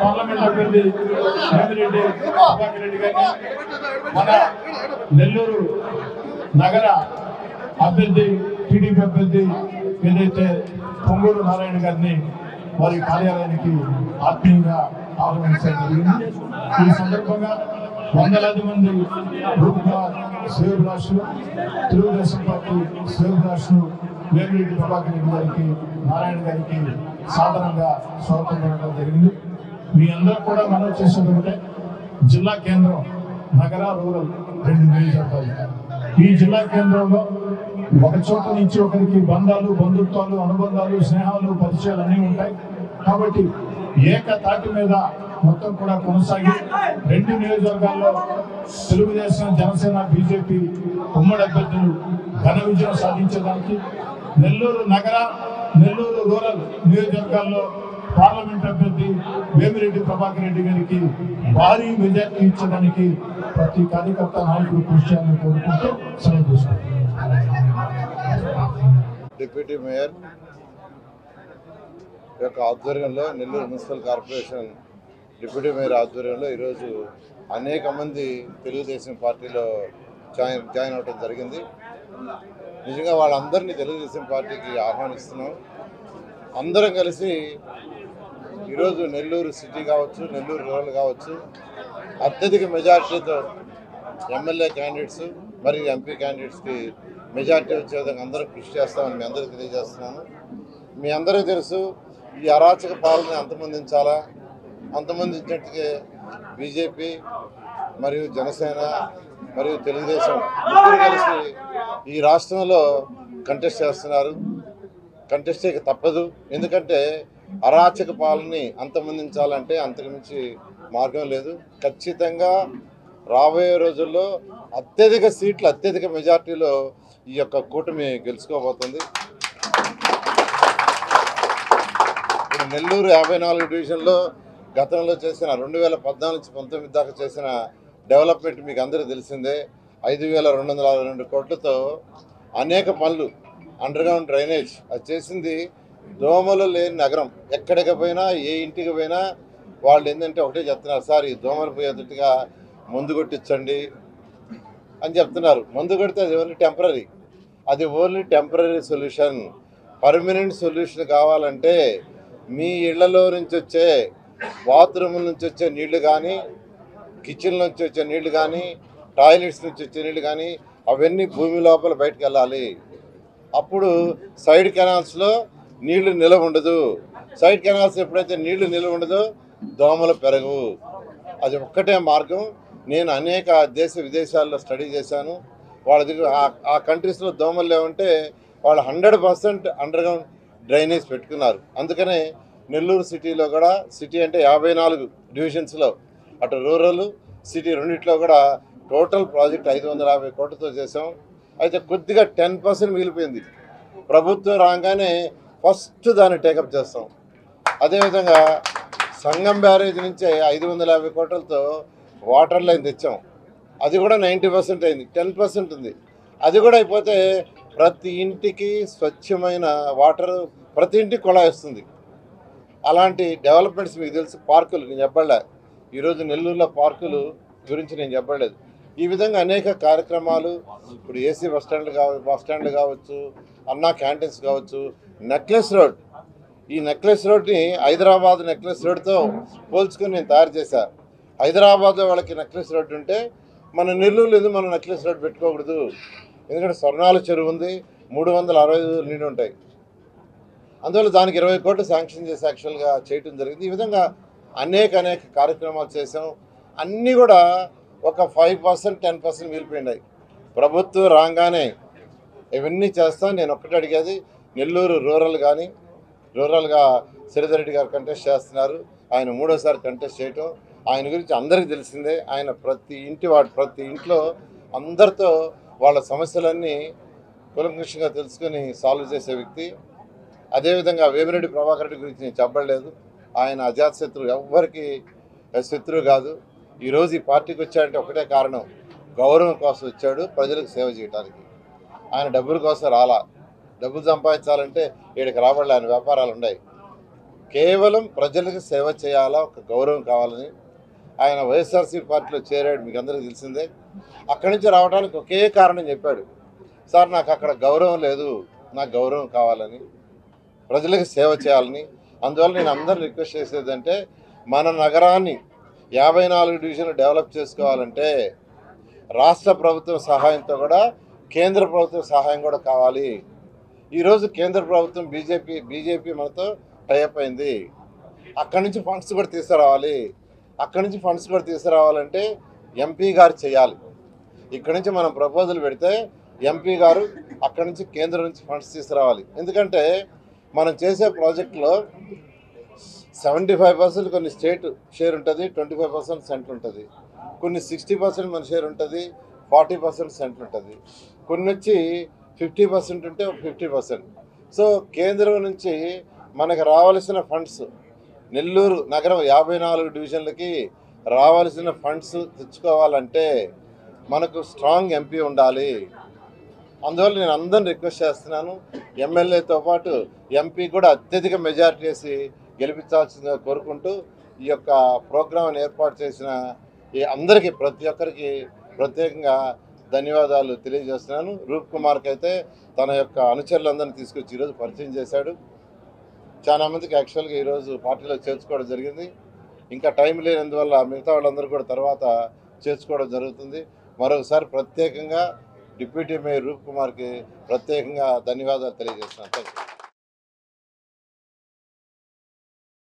Parliament అభ్యర్థి వేమిరెడ్డి ప్రభాకర్ రెడ్డి గారిని, మన నెల్లూరు నగర అభ్యర్థి టీడీపీ అభ్యర్థి ఏదైతే పొంగూరు నారాయణ గారిని వారి కార్యాలయానికి ఆత్మీయంగా ఆహ్వానించడం జరిగింది. ఈ సందర్భంగా వందలాది మంది శ్రేయోభిలాషులు, తెలుగుదేశం పార్టీ శ్రేయోభిలాషులు వేమిరెడ్డి ప్రభాకర్ రెడ్డి గారికి, నారాయణ గారికి సాధారణంగా స్వాగతం పడడం జరిగింది. మీ అందరూ కూడా మనం చేసేది ఒకటే, జిల్లా కేంద్రం నగర రూరల్ 2 నియోజకవర్గాలు. ఈ జిల్లా కేంద్రంలో ఒక చోట నుంచి ఒకరికి బంధాలు, బంధుత్వాలు, అనుబంధాలు, స్నేహాలు, పరిచయాలు అన్నీ ఉంటాయి. కాబట్టి ఏకతాటి మీద మొత్తం కూడా కొనసాగి 2 నియోజకవర్గాల్లో తెలుగుదేశం, జనసేన, బీజేపీ ఉమ్మడి అభ్యర్థులు ఘన విజయం సాధించడానికి, నెల్లూరు నగర, నెల్లూరు రూరల్ నియోజకవర్గాల్లో పార్లమెంట్ అభ్యర్థి వేమిరెడ్డి ప్రభాకర్ రెడ్డి గారికి భారీ మెజార్టీ ఇచ్చడానికి ప్రతి కార్యకర్త నాయకులు కృషి చేయాలని కోరుకుంటూ సెలవు తీసుకుంటారు. డిప్యూటీ మేయర్ యొక్క ఆధ్వర్యంలో, Nellore municipal corporation deputy mayor ఆధ్వర్యంలో ఈరోజు అనేక మంది తెలుగుదేశం పార్టీలో జాయిన్ అవడం జరిగింది. నిజంగా వాళ్ళందరినీ తెలుగుదేశం పార్టీకి ఆహ్వానిస్తున్నాం. అందరం కలిసి ఈరోజు నెల్లూరు సిటీ కావచ్చు, నెల్లూరు రూరల్ కావచ్చు, అత్యధిక మెజార్టీతో ఎమ్మెల్యే క్యాండిడేట్స్ మరియు ఎంపీ క్యాండిడేట్స్కి మెజార్టీ వచ్చే విధంగా అందరూ కృషి చేస్తామని మీ అందరికీ తెలియజేస్తున్నాను. మీ అందరికీ తెలుసు, ఈ అరాచక పాలన అంతమొందించాలా, అంతమొందించినట్టుగా బీజేపీ మరియు జనసేన మరియు తెలుగుదేశం ఇద్దరు కలిసి ఈ రాష్ట్రంలో కంటెస్ట్ చేస్తున్నారు. కంటెస్ట్ చేయక తప్పదు. ఎందుకంటే అరాచక పాలనని అంతమొందించాలంటే అంతకు మించి మార్గం లేదు. ఖచ్చితంగా రాబోయే రోజుల్లో అత్యధిక సీట్లు, అత్యధిక మెజార్టీలో ఈ యొక్క కూటమి గెలుచుకోబోతుంది. ఇప్పుడు నెల్లూరు 54 డివిజన్లో గతంలో చేసిన 2014 నుంచి 19 దాకా చేసిన డెవలప్మెంట్ మీకు అందరికీ తెలిసిందే. 5,262 కోట్లతో అనేక పనులు, అండర్గ్రౌండ్ డ్రైనేజ్ అది చేసింది. దోమలు లేని నగరం. ఎక్కడికి పోయినా, ఏ ఇంటికి పోయినా వాళ్ళు ఏంటంటే ఒకటే చెప్తున్నారు, సార్ ఈ దోమలు పోయేటట్టుగా మందు కొట్టించండి అని చెప్తున్నారు. మందు కొడితే అది ఓన్లీ టెంపరీ, అది only temporary solution. Permanent solution కావాలంటే మీ ఇళ్లలో నుంచి వచ్చే, బాత్రూముల నుంచి వచ్చే నీళ్లు కానీ, కిచెన్ నుంచి వచ్చే నీళ్లు కానీ, టాయిలెట్స్ నుంచి వచ్చే నీళ్లు కానీ అవన్నీ భూమి లోపల బయటకు వెళ్ళాలి. అప్పుడు సైడ్ కెనాల్స్లో నీళ్లు నిలవ ఉండదు. సైడ్ కెనాల్స్ ఎప్పుడైతే నీళ్లు నిలవ ఉండదో దోమలు పెరగవు. అది ఒక్కటే మార్గం. నేను అనేక దేశ విదేశాల్లో స్టడీ చేశాను. వాళ్ళ దగ్గర ఆ కంట్రీస్లో దోమలు లేవంటే వాళ్ళు 100% అండర్గ్రౌండ్ డ్రైనేజ్ పెట్టుకున్నారు. అందుకనే నెల్లూరు సిటీలో కూడా, సిటీ అంటే 54 డివిజన్స్లో, అటు రూరల్ సిటీ రెండిట్లో కూడా టోటల్ ప్రాజెక్ట్ 550 కోట్లతో చేసాం. అయితే కొద్దిగా 10% మిగిలిపోయింది. ప్రభుత్వం రాగానే ఫస్ట్ దాన్ని టేకప్ చేస్తాం. అదేవిధంగా సంగం బ్యారేజ్ నుంచి 550 కోట్లతో వాటర్ లైన్ తెచ్చాం. అది కూడా 90% అయింది. 10% ఉంది. అది కూడా అయిపోతే ప్రతి ఇంటికి స్వచ్ఛమైన వాటర్, ప్రతి ఇంటికి కుళాయి వస్తుంది. అలాంటి డెవలప్మెంట్స్ మీకు తెలుసు. పార్కులు నేను చెప్పలే, ఈరోజు నెల్లూరులో పార్కులు గురించి నేను చెప్పలేదు. ఈ విధంగా అనేక కార్యక్రమాలు, ఇప్పుడు ఏసీ బస్ స్టాండ్లు కావచ్చు, అన్నా క్యాంటీన్స్ కావచ్చు, నెక్లెస్ రోడ్, ఈ నెక్లెస్ రోడ్ని హైదరాబాద్ నెక్లెస్ రోడ్తో పోల్చుకొని నేను తయారు చేశాను. హైదరాబాద్లో వాళ్ళకి నెక్లెస్ రోడ్ ఉంటే మన నెల్లూరులో ఎందుకు మనం నెక్లెస్ రోడ్ పెట్టుకోకూడదు? ఎందుకంటే స్వర్ణాల చెరువు ఉంది, 365 నీళ్ళు ఉంటాయి. అందువల్ల దానికి 20 కోట్లు శాంక్షన్ చేసి యాక్చువల్గా చేయటం జరిగింది. ఈ విధంగా అనేక కార్యక్రమాలు చేసాం. అన్నీ కూడా ఒక 5%, 10% మిగిలిపోయినాయి. ప్రభుత్వం రాగానే ఇవన్నీ చేస్తాం. నేను ఒక్కటి అడిగేది, నెల్లూరు రూరల్ కానీ, రూరల్గా శ్రీధర్ రెడ్డి గారు కంటెస్ట్ చేస్తున్నారు. ఆయన 3వసారి కంటెస్ట్ చేయటం ఆయన గురించి అందరికీ తెలిసిందే. ఆయన ప్రతి ఇంట్లో అందరితో వాళ్ళ సమస్యలన్నీ కులంకుషంగా తెలుసుకొని సాల్వ్ చేసే వ్యక్తి. అదేవిధంగా వేమిరెడ్డి ప్రభాకర్ రెడ్డి గురించి నేను చెప్పలేదు. ఆయన అజాతశత్రువు, ఎవ్వరికి శత్రువు కాదు. ఈరోజు ఈ పార్టీకి వచ్చాడంటే ఒకటే కారణం, గౌరవం కోసం వచ్చాడు, ప్రజలకు సేవ చేయడానికి. ఆయన డబ్బుల కోసం రాలా. డబ్బులు సంపాదించాలంటే ఈడికి రాబడలే, ఆయన వ్యాపారాలు ఉన్నాయి. కేవలం ప్రజలకు సేవ చేయాలా, ఒక గౌరవం కావాలని ఆయన వైఎస్ఆర్సీ పార్టీలో చేరాడు, మీకు అందరికీ తెలిసిందే. అక్కడి నుంచి రావడానికి ఒకే కారణం చెప్పాడు, సార్ నాకు అక్కడ గౌరవం లేదు, నాకు గౌరవం కావాలని, ప్రజలకు సేవ చేయాలని. అందువల్ల నేను అందరిని రిక్వెస్ట్ చేసేదంటే మన నగరాన్ని 54 డివిజన్లు డెవలప్ చేసుకోవాలంటే రాష్ట్ర ప్రభుత్వం సహాయంతో కూడా కేంద్ర ప్రభుత్వం సహాయం కూడా కావాలి. ఈరోజు కేంద్ర ప్రభుత్వం బీజేపీ మనతో టైఅప్ అయింది. అక్కడి నుంచి ఫండ్స్ కూడా తీసుకురావాలి. అక్కడి నుంచి ఫండ్స్ కూడా తీసుకురావాలంటే ఎంపీ గారు చేయాలి. ఇక్కడి నుంచి మనం ప్రపోజల్ పెడితే ఎంపీ గారు అక్కడి నుంచి కేంద్రం నుంచి ఫండ్స్ తీసుకురావాలి. ఎందుకంటే మనం చేసే ప్రాజెక్టులో 75% కొన్ని స్టేట్ షేర్ ఉంటుంది, 25% సెంట్రల్ ఉంటుంది, కొన్ని 60% మన షేర్ ఉంటుంది, 40% సెంట్రల్ ఉంటుంది, కొన్ని వచ్చి 50% ఉంటే 50%. సో కేంద్రం నుంచి మనకు రావాల్సిన ఫండ్స్ నెల్లూరు నగరం 54 డివిజన్లకి రావాల్సిన ఫండ్స్ తెచ్చుకోవాలంటే మనకు స్ట్రాంగ్ ఎంపీ ఉండాలి. అందువల్ల నేను అందరిని రిక్వెస్ట్ చేస్తున్నాను, ఎమ్మెల్యేతో పాటు ఎంపీ కూడా అత్యధిక మెజారిటీ వేసి గెలిపించాల్సిందిగా కోరుకుంటూ ఈ యొక్క ప్రోగ్రాంని ఏర్పాటు చేసిన ఈ అందరికీ ప్రతి ఒక్కరికి ప్రత్యేకంగా ధన్యవాదాలు తెలియజేస్తున్నాను. రూప్ కుమార్కి అయితే తన యొక్క అనుచరులందరినీ తీసుకొచ్చి ఈరోజు పరిచయం చేశాడు. చాలామందికి యాక్చువల్గా ఈరోజు పార్టీలో చేర్చుకోవడం జరిగింది. ఇంకా టైం లేనందువల్ల మిగతా వాళ్ళందరూ కూడా తర్వాత చేర్చుకోవడం జరుగుతుంది. మరొకసారి ప్రత్యేకంగా డిప్యూటీ మేయర్ రూప్ కుమార్కి ప్రత్యేకంగా ధన్యవాదాలు తెలియజేస్తున్నాను. Thank you.